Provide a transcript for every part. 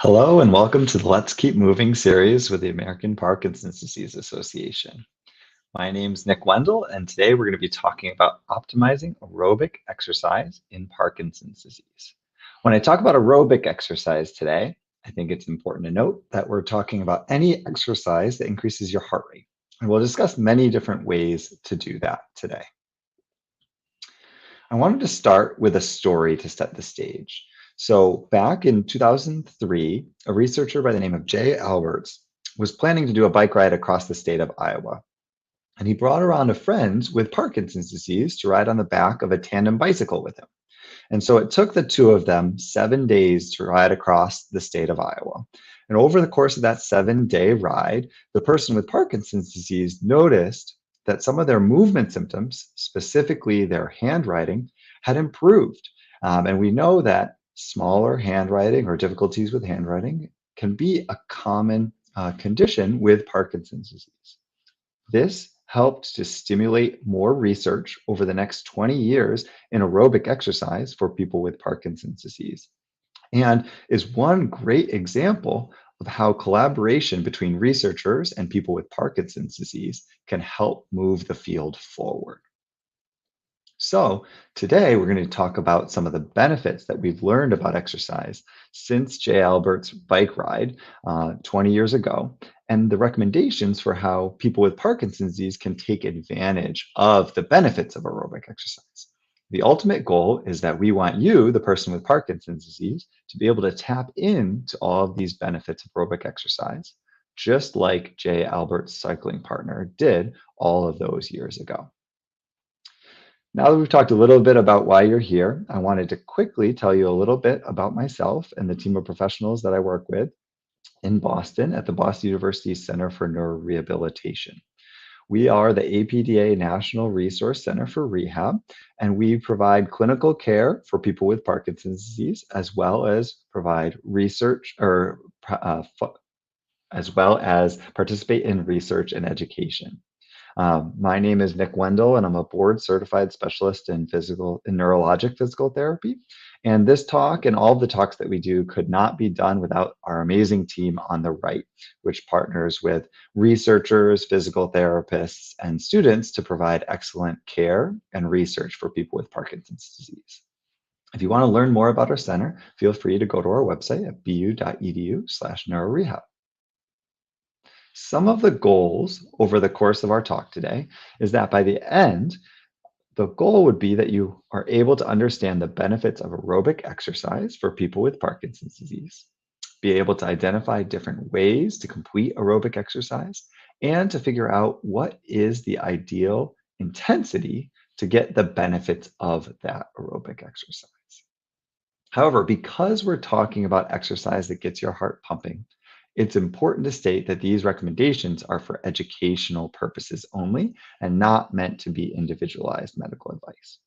Hello and welcome to the Let's Keep Moving series with the American Parkinson's Disease Association. My name's Nick Wendel, and today we're going to be talking about optimizing aerobic exercise in Parkinson's disease. When I talk about aerobic exercise today, I think it's important to note that we're talking about any exercise that increases your heart rate. And we'll discuss many different ways to do that today. I wanted to start with a story to set the stage. So, back in 2003, a researcher by the name of Jay Alberts was planning to do a bike ride across the state of Iowa. And he brought around a friend with Parkinson's disease to ride on the back of a tandem bicycle with him. And so it took the two of them 7 days to ride across the state of Iowa. And over the course of that 7 day ride, the person with Parkinson's disease noticed that some of their movement symptoms, specifically their handwriting, had improved. And we know that smaller handwriting or difficulties with handwriting can be a common condition with Parkinson's disease. This helped to stimulate more research over the next 20 years in aerobic exercise for people with Parkinson's disease, and is one great example of how collaboration between researchers and people with Parkinson's disease can help move the field forward. So, today we're going to talk about some of the benefits that we've learned about exercise since Jay Albert's bike ride 20 years ago, and the recommendations for how people with Parkinson's disease can take advantage of the benefits of aerobic exercise. The ultimate goal is that we want you, the person with Parkinson's disease, to be able to tap into all of these benefits of aerobic exercise, just like Jay Albert's cycling partner did all of those years ago. Now that we've talked a little bit about why you're here, I wanted to quickly tell you a little bit about myself and the team of professionals that I work with in Boston at the Boston University Center for Neurorehabilitation. We are the APDA National Resource Center for Rehab, and we provide clinical care for people with Parkinson's disease, as well as provide research as well as participate in research and education. My name is Nick Wendel, and I'm a board certified specialist in neurologic physical therapy. And this talk and all of the talks that we do could not be done without our amazing team on the right, which partners with researchers, physical therapists, and students to provide excellent care and research for people with Parkinson's disease. If you want to learn more about our center, feel free to go to our website at bu.edu/neurorehab. Some of the goals over the course of our talk today is that by the end, the goal would be that you are able to understand the benefits of aerobic exercise for people with Parkinson's disease, be able to identify different ways to complete aerobic exercise, and to figure out what is the ideal intensity to get the benefits of that aerobic exercise. However, because we're talking about exercise that gets your heart pumping, it's important to state that these recommendations are for educational purposes only and not meant to be individualized medical advice.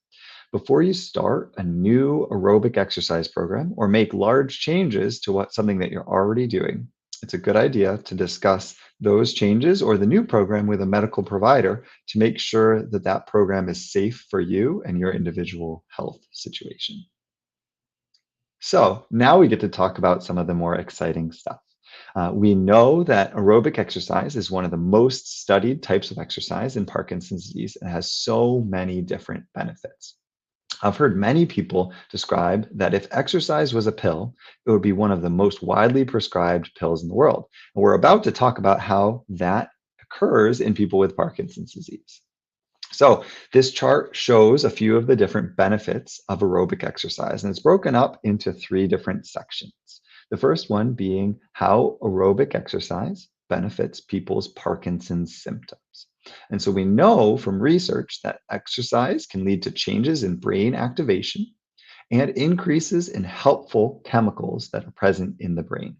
Before you start a new aerobic exercise program or make large changes to something that you're already doing, it's a good idea to discuss those changes or the new program with a medical provider to make sure that that program is safe for you and your individual health situation. So now we get to talk about some of the more exciting stuff. We know that aerobic exercise is one of the most studied types of exercise in Parkinson's disease and has so many different benefits. I've heard many people describe that if exercise was a pill, it would be one of the most widely prescribed pills in the world. And we're about to talk about how that occurs in people with Parkinson's disease. So this chart shows a few of the different benefits of aerobic exercise, and it's broken up into 3 different sections. The first one being how aerobic exercise benefits people's Parkinson's symptoms. And so we know from research that exercise can lead to changes in brain activation and increases in helpful chemicals that are present in the brain.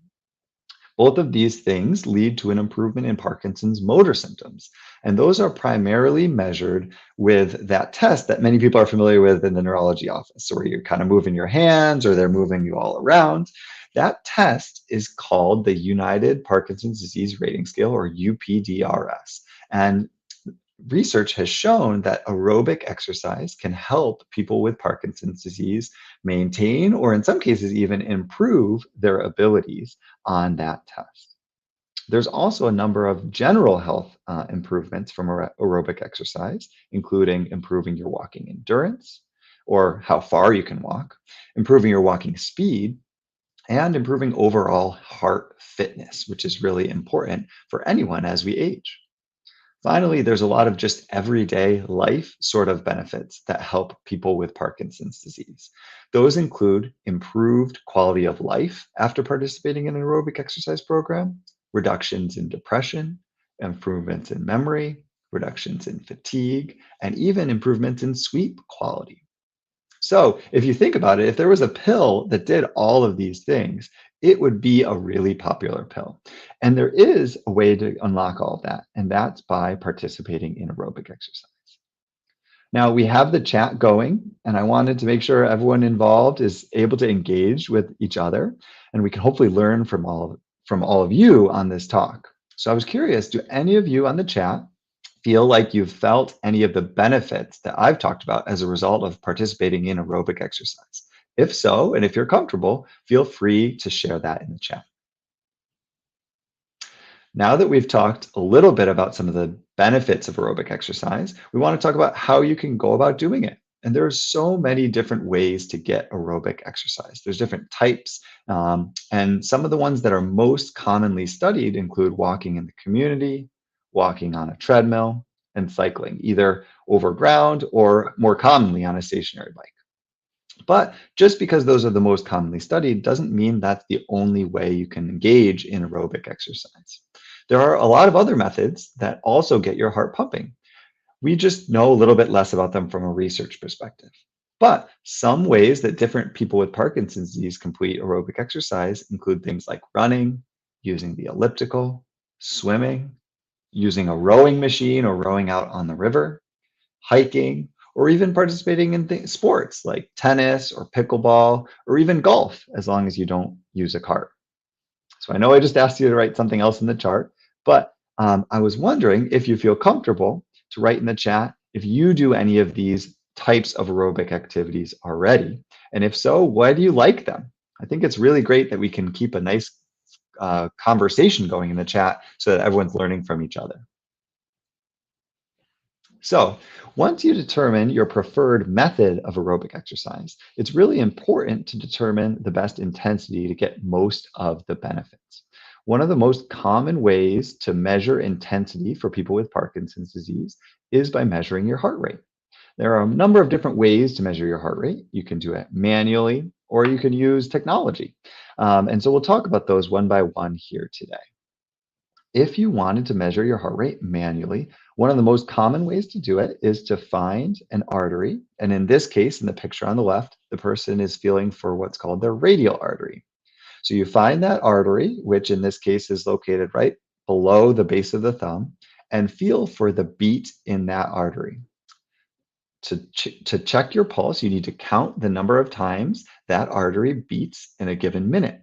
Both of these things lead to an improvement in Parkinson's motor symptoms. And those are primarily measured with that test that many people are familiar with in the neurology office, where you're kind of moving your hands or they're moving you all around. That test is called the United Parkinson's Disease Rating Scale, or UPDRS. And research has shown that aerobic exercise can help people with Parkinson's disease maintain, or in some cases, even improve their abilities on that test. There's also a number of general health improvements from aerobic exercise, including improving your walking endurance, or how far you can walk, improving your walking speed, and improving overall heart fitness, which is really important for anyone as we age. Finally, there's a lot of just everyday life sort of benefits that help people with Parkinson's disease. Those include improved quality of life after participating in an aerobic exercise program, reductions in depression, improvements in memory, reductions in fatigue, and even improvements in sleep quality. So, if you think about it, if there was a pill that did all of these things, it would be a really popular pill. And there is a way to unlock all of that, and that's by participating in aerobic exercise. Now, we have the chat going, and I wanted to make sure everyone involved is able to engage with each other, and we can hopefully learn from all of you on this talk. So I was curious, do any of you on the chat feel like you've felt any of the benefits that I've talked about as a result of participating in aerobic exercise? If so, and if you're comfortable, feel free to share that in the chat. Now that we've talked a little bit about some of the benefits of aerobic exercise, we want to talk about how you can go about doing it. And there are so many different ways to get aerobic exercise. There's different types, and some of the ones that are most commonly studied include walking in the community, walking on a treadmill, and cycling, either over ground or more commonly on a stationary bike. But just because those are the most commonly studied doesn't mean that's the only way you can engage in aerobic exercise. There are a lot of other methods that also get your heart pumping. We just know a little bit less about them from a research perspective. But some ways that different people with Parkinson's disease complete aerobic exercise include things like running, using the elliptical, swimming, using a rowing machine or rowing out on the river, hiking, or even participating in sports like tennis or pickleball or even golf, as long as you don't use a cart. So I know I just asked you to write something else in the chart, but I was wondering if you feel comfortable to write in the chat if you do any of these types of aerobic activities already. And if so, why do you like them? I think it's really great that we can keep a nice conversation going in the chat so that everyone's learning from each other. So once you determine your preferred method of aerobic exercise, it's really important to determine the best intensity to get most of the benefits. One of the most common ways to measure intensity for people with Parkinson's disease is by measuring your heart rate. There are a number of different ways to measure your heart rate. You can do it manually, or you can use technology. And so we'll talk about those one by one here today. If you wanted to measure your heart rate manually, one of the most common ways to do it is to find an artery. And in this case, in the picture on the left, the person is feeling for what's called their radial artery. So you find that artery, which in this case is located right below the base of the thumb, and feel for the beat in that artery. To check your pulse, you need to count the number of times that artery beats in a given minute.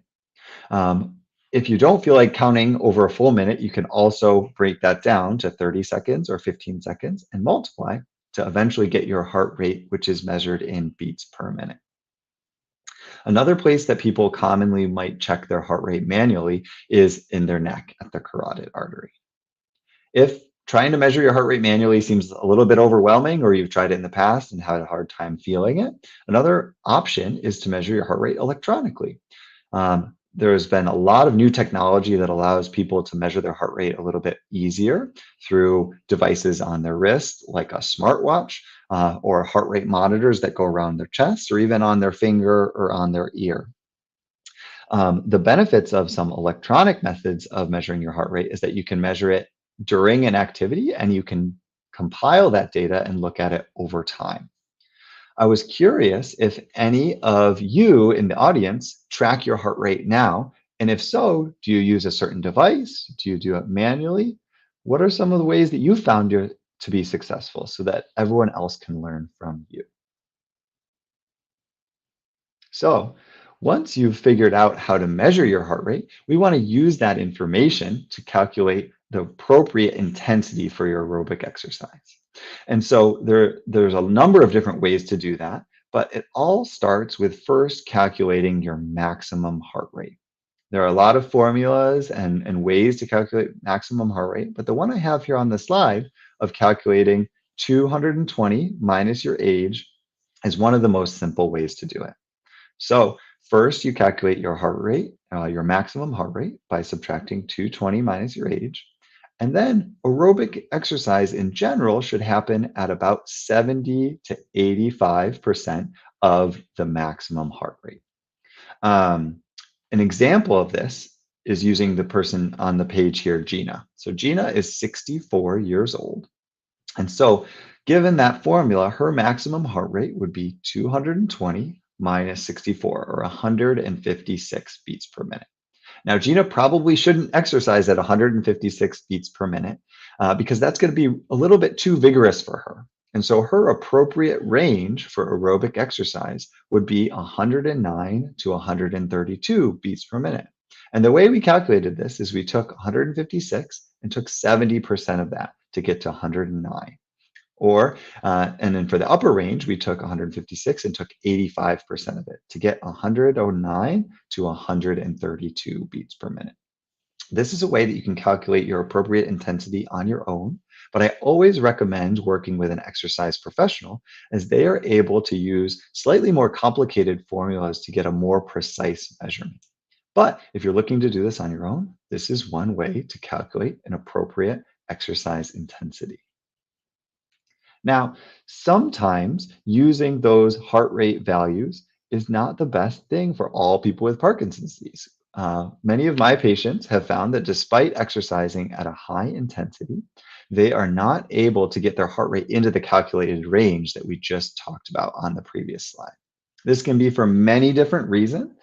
If you don't feel like counting over a full minute, you can also break that down to 30 seconds or 15 seconds and multiply to eventually get your heart rate, which is measured in beats per minute. Another place that people commonly might check their heart rate manually is in their neck at the carotid artery. If trying to measure your heart rate manually seems a little bit overwhelming, or you've tried it in the past and had a hard time feeling it, another option is to measure your heart rate electronically. There's been a lot of new technology that allows people to measure their heart rate a little bit easier through devices on their wrist, like a smartwatch, or heart rate monitors that go around their chest, or even on their finger or on their ear. The benefits of some electronic methods of measuring your heart rate is that you can measure it during an activity and you can compile that data and look at it over time. I was curious if any of you in the audience track your heart rate now, and if so, do you use a certain device? Do you do it manually? What are some of the ways that you found to be successful so that everyone else can learn from you? So once you've figured out how to measure your heart rate, we want to use that information to calculate the appropriate intensity for your aerobic exercise. And so there's a number of different ways to do that, but it all starts with first calculating your maximum heart rate. There are a lot of formulas and ways to calculate maximum heart rate, but the one I have here on the slide of calculating 220 minus your age is one of the most simple ways to do it. So first you calculate your heart rate, your maximum heart rate by subtracting 220 minus your age. And then aerobic exercise in general should happen at about 70 to 85% of the maximum heart rate. Um, an example of this is using the person on the page here, Gina. So Gina is 64 years old. And so given that formula, her maximum heart rate would be 220 minus 64, or 156 beats per minute. Now, Gina probably shouldn't exercise at 156 beats per minute because that's going to be a little bit too vigorous for her. And so her appropriate range for aerobic exercise would be 109 to 132 beats per minute. And the way we calculated this is we took 156 and took 70% of that to get to 109. And then for the upper range, we took 156 and took 85% of it to get 109 to 132 beats per minute. This is a way that you can calculate your appropriate intensity on your own, but I always recommend working with an exercise professional as they are able to use slightly more complicated formulas to get a more precise measurement. But if you're looking to do this on your own, this is one way to calculate an appropriate exercise intensity. Now, sometimes using those heart rate values is not the best thing for all people with Parkinson's disease. Many of my patients have found that despite exercising at a high intensity, they are not able to get their heart rate into the calculated range that we just talked about on the previous slide. This can be for many different reasons,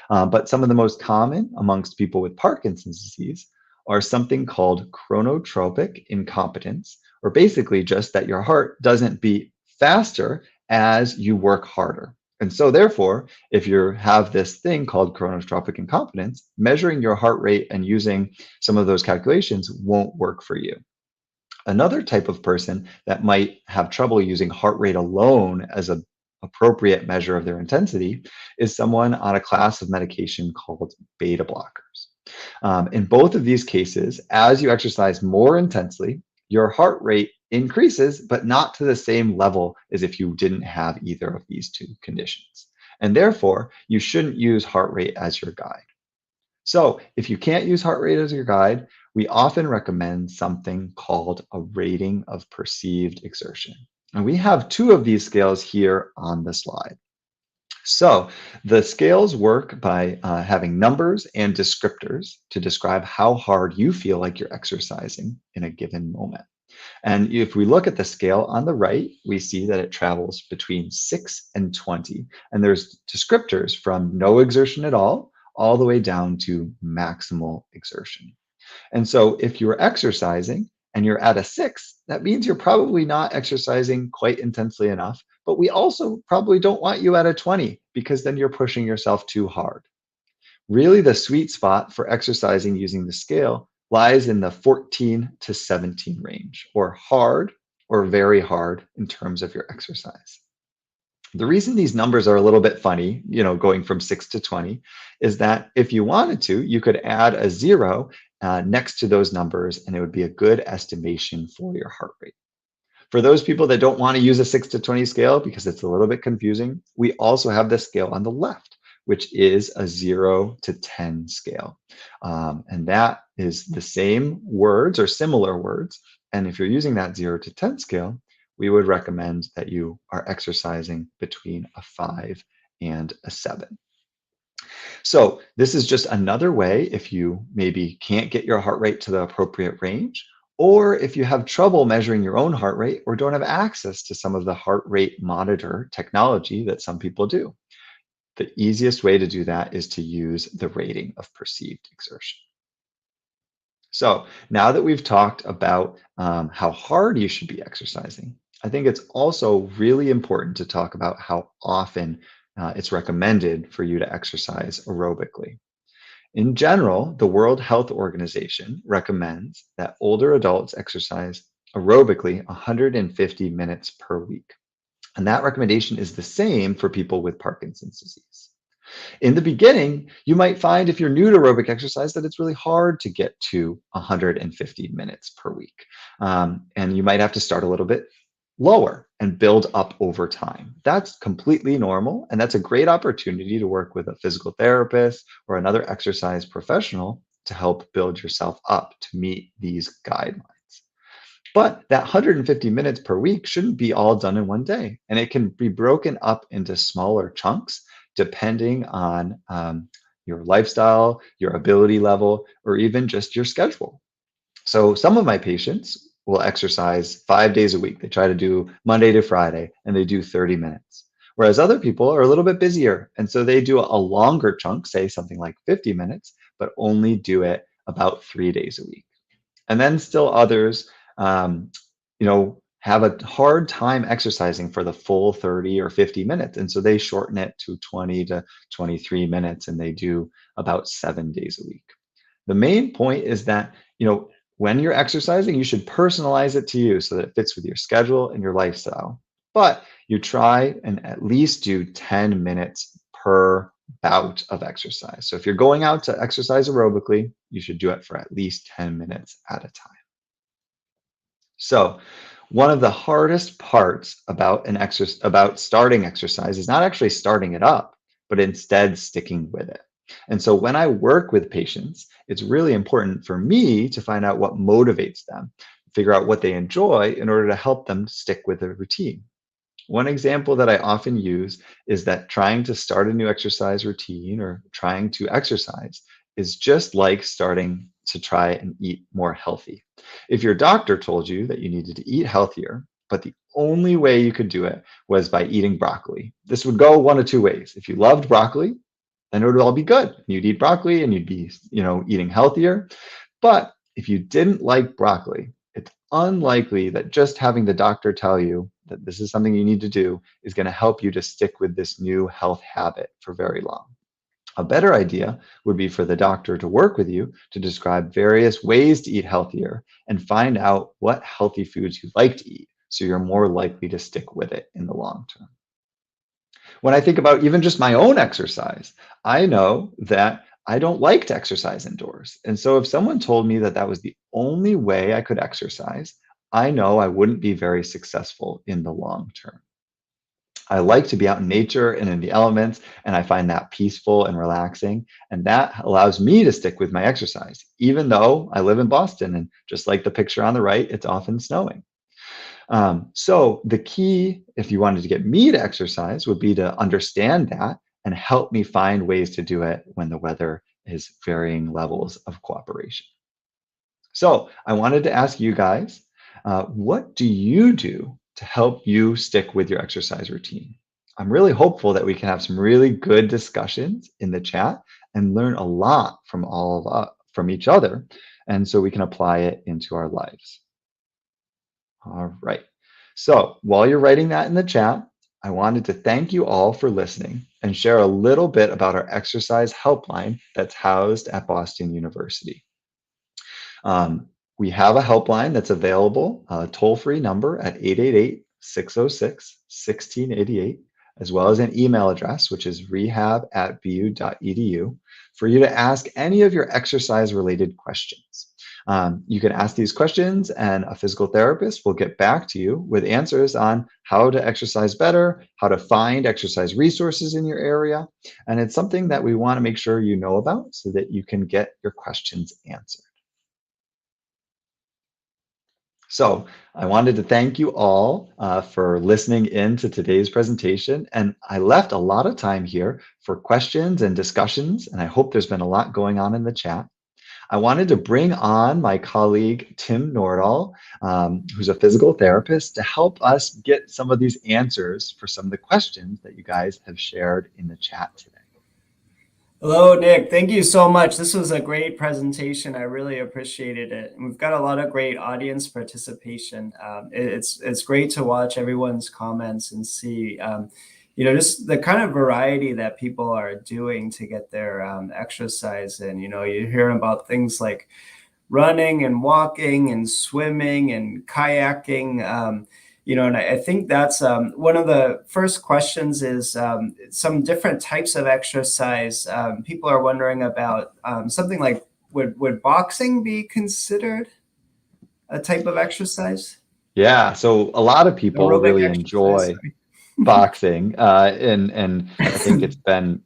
but some of the most common amongst people with Parkinson's disease are something called chronotropic incompetence, or basically just that your heart doesn't beat faster as you work harder. And so therefore, if you have this thing called chronotropic incompetence, measuring your heart rate and using some of those calculations won't work for you. Another type of person that might have trouble using heart rate alone as an appropriate measure of their intensity is someone on a class of medication called beta blockers. In both of these cases, as you exercise more intensely, your heart rate increases, but not to the same level as if you didn't have either of these two conditions. And therefore, you shouldn't use heart rate as your guide. So if you can't use heart rate as your guide, we often recommend something called a rating of perceived exertion. And we have two of these scales here on the slide. So the scales work by having numbers and descriptors to describe how hard you feel like you're exercising in a given moment. And if we look at the scale on the right, we see that it travels between 6 and 20. And there's descriptors from no exertion at all the way down to maximal exertion. And so if you're exercising and you're at a 6, that means you're probably not exercising quite intensely enough. But we also probably don't want you at a 20 because then you're pushing yourself too hard. Really, the sweet spot for exercising using the scale lies in the 14 to 17 range, or hard or very hard in terms of your exercise. The reason these numbers are a little bit funny, going from 6 to 20, is that if you wanted to, you could add a 0 next to those numbers, and it would be a good estimation for your heart rate. For those people that don't want to use a 6 to 20 scale because it's a little bit confusing, we also have the scale on the left, which is a 0 to 10 scale. And that is the same words or similar words. And if you're using that 0 to 10 scale, we would recommend that you are exercising between a 5 and a 7. So this is just another way if you maybe can't get your heart rate to the appropriate range, or if you have trouble measuring your own heart rate or don't have access to some of the heart rate monitor technology that some people do. The easiest way to do that is to use the rating of perceived exertion. So now that we've talked about how hard you should be exercising, I think it's also really important to talk about how often it's recommended for you to exercise aerobically. In general, the World Health Organization recommends that older adults exercise aerobically 150 minutes per week. And that recommendation is the same for people with Parkinson's disease. In the beginning, you might find if you're new to aerobic exercise that it's really hard to get to 150 minutes per week. And you might have to start a little bit lower and build up over time. That's completely normal. And that's a great opportunity to work with a physical therapist or another exercise professional to help build yourself up to meet these guidelines. But that 150 minutes per week shouldn't be all done in one day. And it can be broken up into smaller chunks depending on your lifestyle, your ability level, or even just your schedule. So some of my patients will exercise 5 days a week. They try to do Monday to Friday and they do 30 minutes. Whereas other people are a little bit busier. And so they do a longer chunk, say something like 50 minutes, but only do it about 3 days a week. And then still others, um, have a hard time exercising for the full 30 or 50 minutes. And so they shorten it to 20 to 23 minutes and they do about 7 days a week. The main point is that, when you're exercising, you should personalize it to you so that it fits with your schedule and your lifestyle. But you try and at least do 10 minutes per bout of exercise. So if you're going out to exercise aerobically, you should do it for at least 10 minutes at a time. So one of the hardest parts about starting exercise is not actually starting it up, but instead sticking with it. And so when I work with patients, it's really important for me to find out what motivates them, figure out what they enjoy in order to help them stick with a routine. One example that I often use is that trying to start a new exercise routine or trying to exercise is just like starting to try and eat more healthy. If your doctor told you that you needed to eat healthier, but the only way you could do it was by eating broccoli, this would go one of two ways. If you loved broccoli, then it would all be good. You'd eat broccoli and you'd be, eating healthier. But if you didn't like broccoli, it's unlikely that just having the doctor tell you that this is something you need to do is going to help you to stick with this new health habit for very long. A better idea would be for the doctor to work with you to describe various ways to eat healthier and find out what healthy foods you like to eat so you're more likely to stick with it in the long term. When I think about even just my own exercise, I know that I don't like to exercise indoors. And so if someone told me that that was the only way I could exercise, I know I wouldn't be very successful in the long term. I like to be out in nature and in the elements, and I find that peaceful and relaxing. And that allows me to stick with my exercise, even though I live in Boston. And just like the picture on the right, it's often snowing. So the key, if you wanted to get me to exercise, would be to understand that and help me find ways to do it when the weather is varying levels of cooperation. So I wanted to ask you guys, what do you do to help you stick with your exercise routine? I'm really hopeful that we can have some really good discussions in the chat and learn a lot from from each other, and so we can apply it into our lives. All right. So while you're writing that in the chat, I wanted to thank you all for listening and share a little bit about our exercise helpline that's housed at Boston University. We have a helpline that's available, a toll-free number at 888-606-1688, as well as an email address, which is rehab@bu.edu, for you to ask any of your exercise-related questions. You can ask these questions and a physical therapist will get back to you with answers on how to exercise better, how to find exercise resources in your area. And it's something that we want to make sure you know about so that you can get your questions answered. So I wanted to thank you all for listening in to today's presentation. And I left a lot of time here for questions and discussions, and I hope there's been a lot going on in the chat. I wanted to bring on my colleague, Tim Nordahl, who's a physical therapist, to help us get some of these answers for some of the questions that you guys have shared in the chat today. Hello, Nick. Thank you so much. This was a great presentation. I really appreciated it. And we've got a lot of great audience participation. It's great to watch everyone's comments and see just the kind of variety that people are doing to get their exercise in. You hear about things like running and walking and swimming and kayaking. And I think that's one of the first questions is some different types of exercise. People are wondering about something like, would boxing be considered a type of exercise? Yeah, so a lot of people Aerobic really exercise, enjoy sorry. boxing, and I think it's been,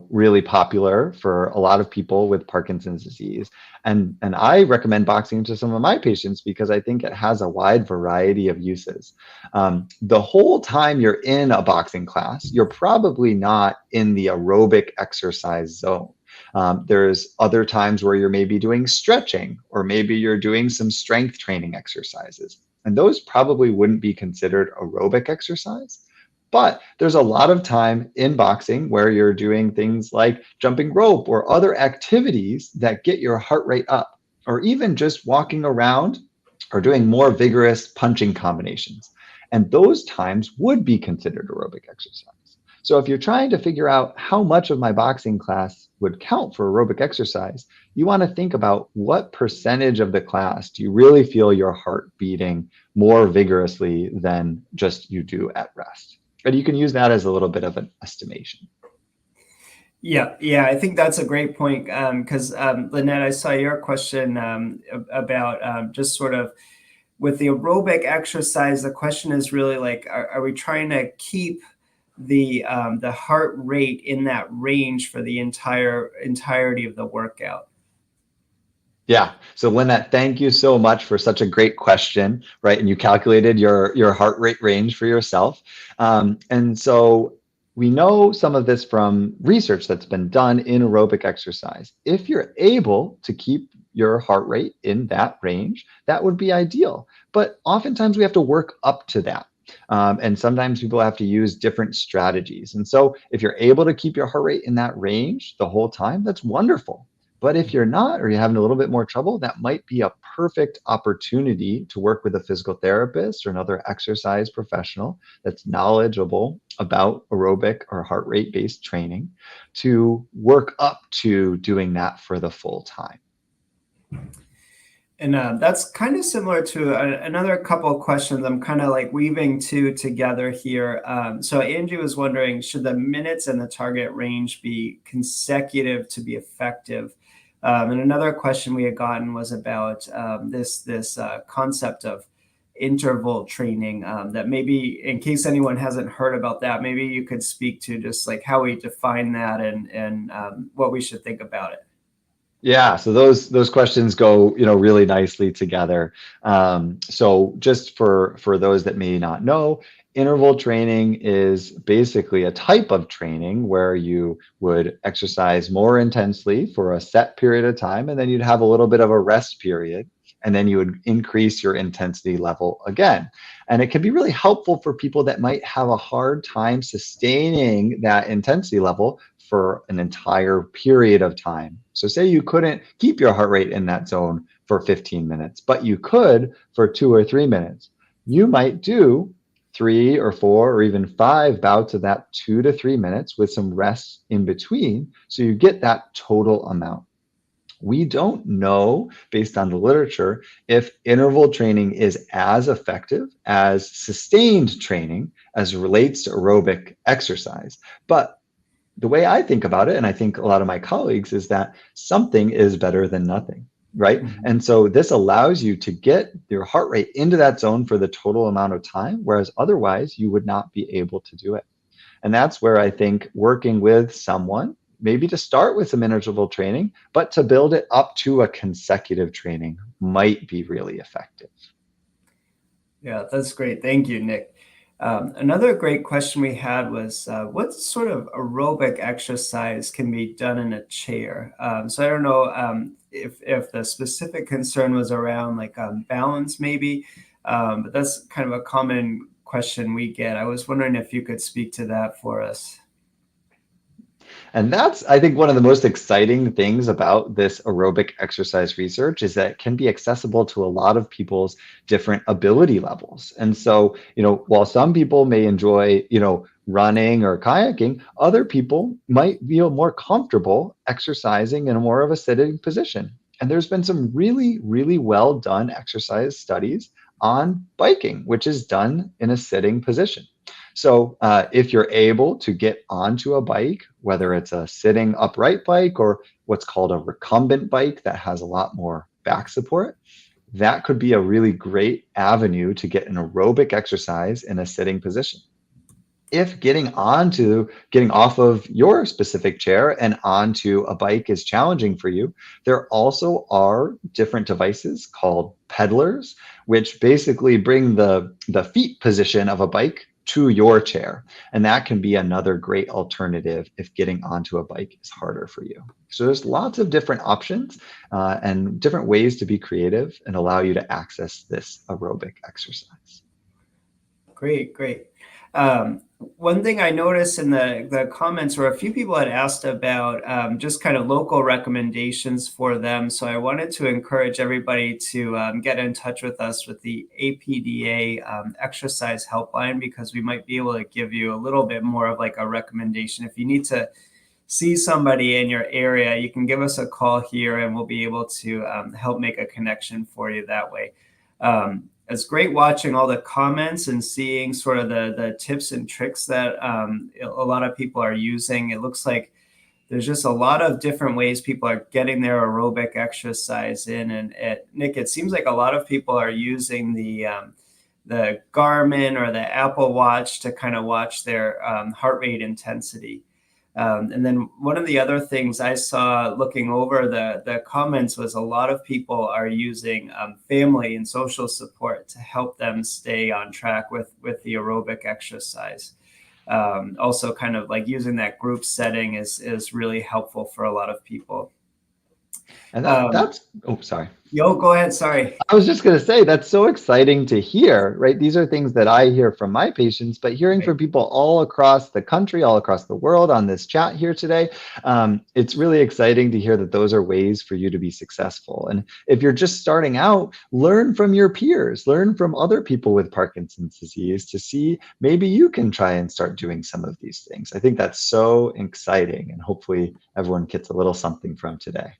really popular for a lot of people with Parkinson's disease. And I recommend boxing to some of my patients because I think it has a wide variety of uses. The whole time you're in a boxing class, you're probably not in the aerobic exercise zone. There's other times where you're maybe doing stretching, or maybe you're doing some strength training exercises. And those probably wouldn't be considered aerobic exercise. But there's a lot of time in boxing where you're doing things like jumping rope or other activities that get your heart rate up, or even just walking around or doing more vigorous punching combinations. And those times would be considered aerobic exercise. So if you're trying to figure out how much of my boxing class would count for aerobic exercise, you want to think about what percentage of the class do you really feel your heart beating more vigorously than just you do at rest. And you can use that as a little bit of an estimation. Yeah, I think that's a great point, because Lynette, I saw your question about just sort of with the aerobic exercise. The question is really like, are we trying to keep the heart rate in that range for the entirety of the workout? Yeah. So Lynette, thank you so much for such a great question, right? And you calculated your heart rate range for yourself. And so we know some of this from research that's been done in aerobic exercise. If you're able to keep your heart rate in that range, that would be ideal. But oftentimes we have to work up to that. And sometimes people have to use different strategies. And so if you're able to keep your heart rate in that range the whole time, that's wonderful. But if you're not, or you're having a little bit more trouble, that might be a perfect opportunity to work with a physical therapist or another exercise professional that's knowledgeable about aerobic or heart rate based training to work up to doing that for the full time. And that's kind of similar to another couple of questions. I'm kind of like weaving two together here. So Angie was wondering, should the minutes and the target range be consecutive to be effective? And another question we had gotten was about this concept of interval training, that maybe, in case anyone hasn't heard about that, maybe you could speak to just like how we define that and what we should think about it. Yeah, so those questions go, really nicely together. So just for those that may not know, interval training is basically a type of training where you would exercise more intensely for a set period of time, and then you'd have a little bit of a rest period, and then you would increase your intensity level again. And it can be really helpful for people that might have a hard time sustaining that intensity level for an entire period of time. So say you couldn't keep your heart rate in that zone for 15 minutes, but you could for 2 or 3 minutes. You might do 3 or 4 or even 5 bouts of that 2 to 3 minutes with some rest in between. So you get that total amount. We don't know, based on the literature, if interval training is as effective as sustained training as it relates to aerobic exercise. But the way I think about it, and I think a lot of my colleagues, is that something is better than nothing, right? Mhm. And so this allows you to get your heart rate into that zone for the total amount of time, whereas otherwise you would not be able to do it. And that's where I think working with someone, maybe to start with some interval training, but to build it up to a consecutive training might be really effective. Yeah, that's great. Thank you, Nick. Another great question we had was, what sort of aerobic exercise can be done in a chair? So I don't know if the specific concern was around like balance maybe, but that's kind of a common question we get. I was wondering if you could speak to that for us. And that's, I think, one of the most exciting things about this aerobic exercise research is that it can be accessible to a lot of people's different ability levels. And so, while some people may enjoy, running or kayaking, other people might feel more comfortable exercising in more of a sitting position. And there's been some really, really well done exercise studies on biking, which is done in a sitting position. So if you're able to get onto a bike, whether it's a sitting upright bike or what's called a recumbent bike that has a lot more back support, that could be a really great avenue to get an aerobic exercise in a sitting position. If getting off of your specific chair and onto a bike is challenging for you, there also are different devices called pedalers, which basically bring the feet position of a bike to your chair. And that can be another great alternative if getting onto a bike is harder for you. So there's lots of different options and different ways to be creative and allow you to access this aerobic exercise. Great. One thing I noticed in the comments were a few people had asked about just kind of local recommendations for them. So I wanted to encourage everybody to get in touch with us with the APDA exercise helpline, because we might be able to give you a little bit more of like a recommendation. If you need to see somebody in your area, you can give us a call here and we'll be able to help make a connection for you that way. It's great watching all the comments and seeing sort of the tips and tricks that a lot of people are using. It looks like there's just a lot of different ways people are getting their aerobic exercise in. And Nick, it seems like a lot of people are using the Garmin or the Apple Watch to kind of watch their heart rate intensity. And then one of the other things I saw looking over the comments was a lot of people are using family and social support to help them stay on track with the aerobic exercise. Also kind of like using that group setting is really helpful for a lot of people. And sorry. Go ahead. Sorry. I was just going to say, that's so exciting to hear, right? These are things that I hear from my patients, but hearing from people all across the country, all across the world on this chat here today, it's really exciting to hear that those are ways for you to be successful. And if you're just starting out, learn from your peers, learn from other people with Parkinson's disease to see maybe you can try and start doing some of these things. I think that's so exciting, and hopefully everyone gets a little something from today.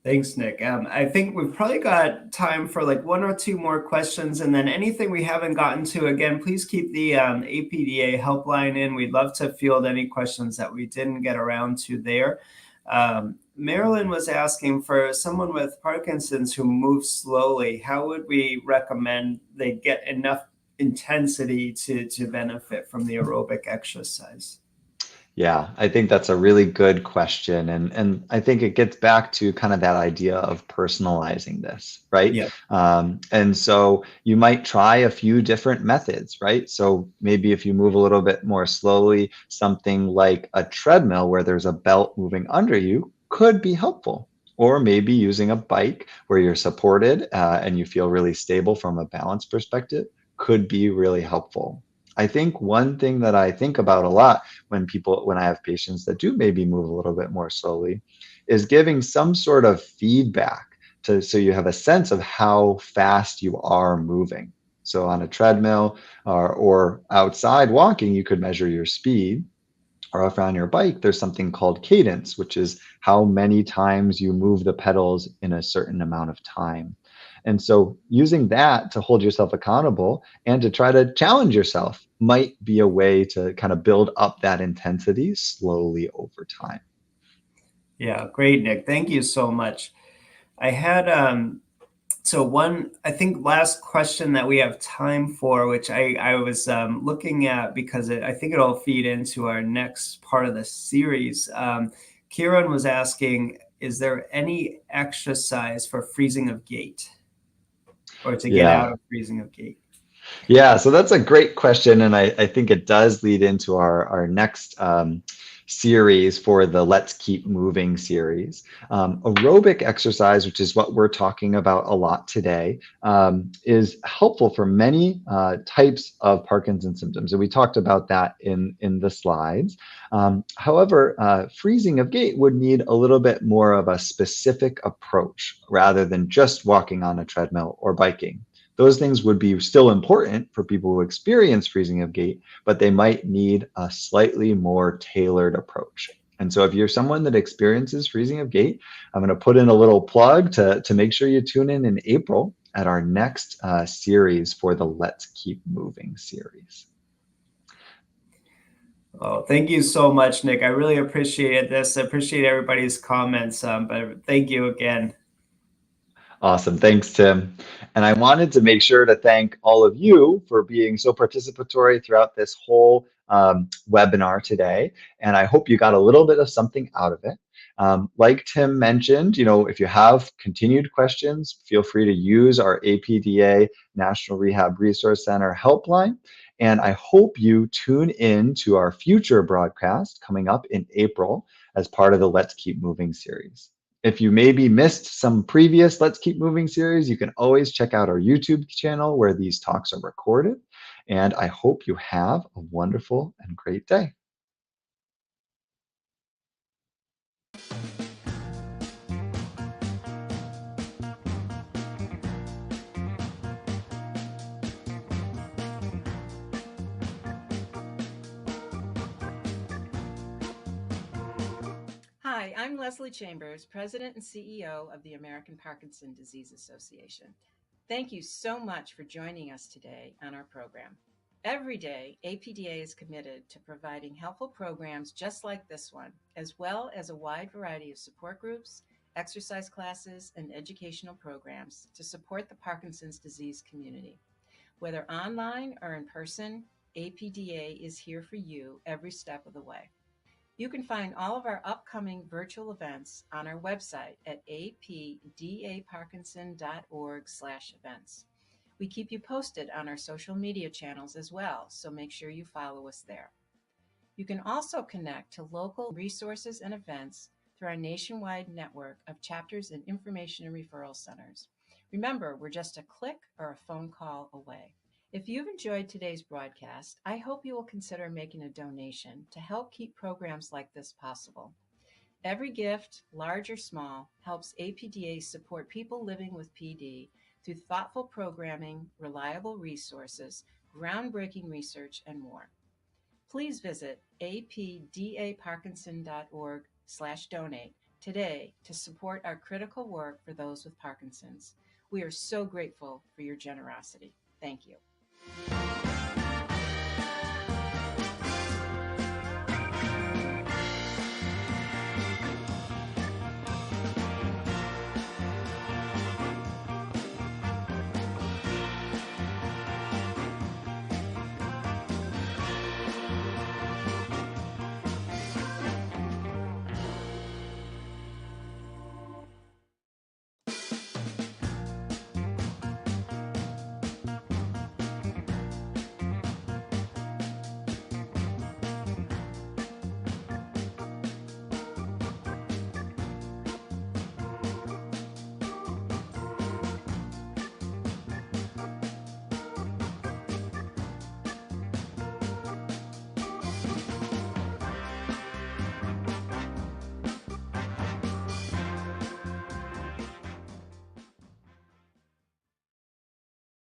Thanks, Nick. I think we've probably got time for like one or two more questions, and then anything we haven't gotten to, again, please keep the APDA helpline in. We'd love to field any questions that we didn't get around to there. Marilyn was asking, for someone with Parkinson's who moves slowly, how would we recommend they get enough intensity to benefit from the aerobic exercise? Yeah, I think that's a really good question. And I think it gets back to kind of that idea of personalizing this, right? Yeah. And so you might try a few different methods, right? So maybe if you move a little bit more slowly, something like a treadmill where there's a belt moving under you could be helpful. Or maybe using a bike where you're supported and you feel really stable from a balance perspective could be really helpful. I think one thing that I think about a lot when I have patients that do maybe move a little bit more slowly is giving some sort of feedback so you have a sense of how fast you are moving. So on a treadmill or outside walking, you could measure your speed. Or if on your bike, there's something called cadence, which is how many times you move the pedals in a certain amount of time. And so using that to hold yourself accountable and to try to challenge yourself might be a way to kind of build up that intensity slowly over time. Yeah, great, Nick. Thank you so much. I had so one, I think, last question that we have time for, which I was looking at because I think it'll feed into our next part of the series. Kieran was asking, is there any exercise for freezing of gait or to get out of freezing of gait? Yeah, so that's a great question. And I think it does lead into our next series for the Let's Keep Moving series. Aerobic exercise, which is what we're talking about a lot today, is helpful for many types of Parkinson's symptoms. And we talked about that in the slides. However, freezing of gait would need a little bit more of a specific approach rather than just walking on a treadmill or biking. Those things would be still important for people who experience freezing of gait, but they might need a slightly more tailored approach. And so if you're someone that experiences freezing of gait, I'm going to put in a little plug to make sure you tune in April at our next series for the Let's Keep Moving series. Oh, thank you so much, Nick. I really appreciated this. I appreciate everybody's comments, but thank you again. Awesome. Thanks, Tim. And I wanted to make sure to thank all of you for being so participatory throughout this whole webinar today. And I hope you got a little bit of something out of it. Like Tim mentioned, if you have continued questions, feel free to use our APDA National Rehab Resource Center helpline. And I hope you tune in to our future broadcast coming up in April as part of the Let's Keep Moving series. If you maybe missed some previous Let's Keep Moving series, you can always check out our YouTube channel where these talks are recorded. And I hope you have a wonderful and great day. Hi, I'm Leslie Chambers, President and CEO of the American Parkinson Disease Association. Thank you so much for joining us today on our program. Every day, APDA is committed to providing helpful programs just like this one, as well as a wide variety of support groups, exercise classes, and educational programs to support the Parkinson's disease community. Whether online or in person, APDA is here for you every step of the way. You can find all of our upcoming virtual events on our website at apdaparkinson.org/events. We keep you posted on our social media channels as well, so make sure you follow us there. You can also connect to local resources and events through our nationwide network of chapters and information and referral centers. Remember, we're just a click or a phone call away. If you've enjoyed today's broadcast, I hope you will consider making a donation to help keep programs like this possible. Every gift, large or small, helps APDA support people living with PD through thoughtful programming, reliable resources, groundbreaking research, and more. Please visit apdaparkinson.org/donate today to support our critical work for those with Parkinson's. We are so grateful for your generosity. Thank you.